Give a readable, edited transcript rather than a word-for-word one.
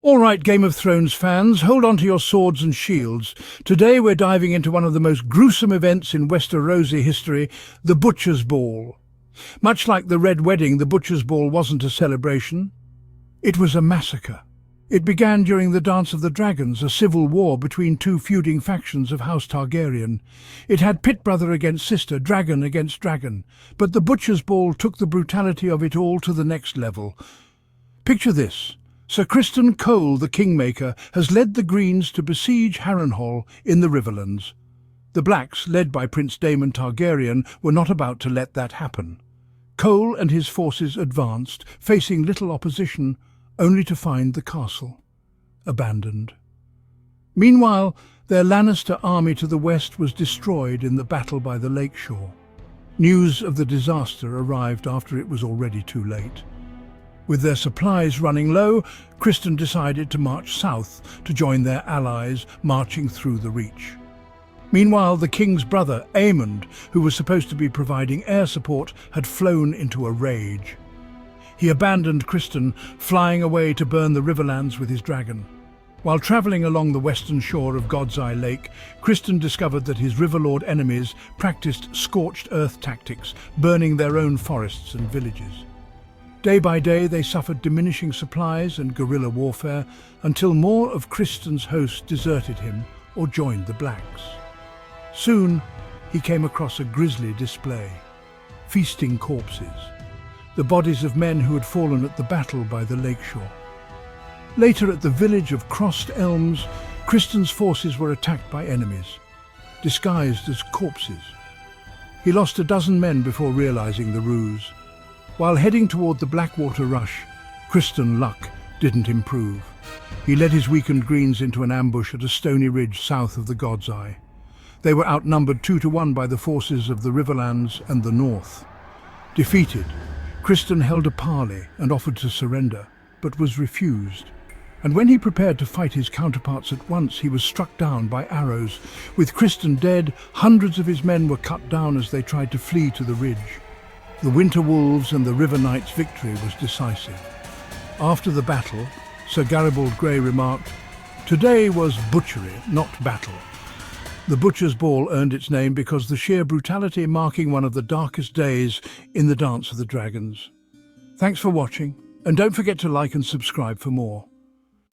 All right, Game of Thrones fans, hold on to your swords and shields. Today we're diving into one of the most gruesome events in Westerosi history, the Butcher's Ball. Much like the Red Wedding, the Butcher's Ball wasn't a celebration. It was a massacre. It began during the Dance of the Dragons, a civil war between two feuding factions of House Targaryen. It had pit brother against sister, dragon against dragon. But the Butcher's Ball took the brutality of it all to the next level. Picture this. Ser Criston Cole, the Kingmaker, has led the Greens to besiege Harrenhal in the Riverlands. The Blacks, led by Prince Aemond Targaryen, were not about to let that happen. Cole and his forces advanced, facing little opposition, only to find the castle abandoned. Meanwhile, their Lannister army to the west was destroyed in the battle by the Lakeshore. News of the disaster arrived after it was already too late. With their supplies running low, Criston decided to march south to join their allies marching through the Reach. Meanwhile, the king's brother, Aemond, who was supposed to be providing air support, had flown into a rage. He abandoned Criston, flying away to burn the Riverlands with his dragon. While travelling along the western shore of God's Eye Lake, Criston discovered that his Riverlord enemies practiced scorched earth tactics, burning their own forests and villages. Day by day they suffered diminishing supplies and guerrilla warfare until more of Criston's hosts deserted him or joined the Blacks. Soon he came across a grisly display, feasting corpses, the bodies of men who had fallen at the battle by the Lakeshore. Later at the village of Crossed Elms, Criston's forces were attacked by enemies, disguised as corpses. He lost a dozen men before realizing the ruse. While heading toward the Blackwater Rush, Criston's luck didn't improve. He led his weakened Greens into an ambush at a stony ridge south of the God's Eye. They were outnumbered 2-1 by the forces of the Riverlands and the North. Defeated, Criston held a parley and offered to surrender, but was refused. And when he prepared to fight his counterparts at once, he was struck down by arrows. With Criston dead, hundreds of his men were cut down as they tried to flee to the ridge. The Winter Wolves and the River Knights' victory was decisive. After the battle, Sir Garibald Grey remarked, "Today was butchery, not battle." The Butcher's Ball earned its name because the sheer brutality marking one of the darkest days in the Dance of the Dragons. Thanks for watching, and don't forget to like and subscribe for more.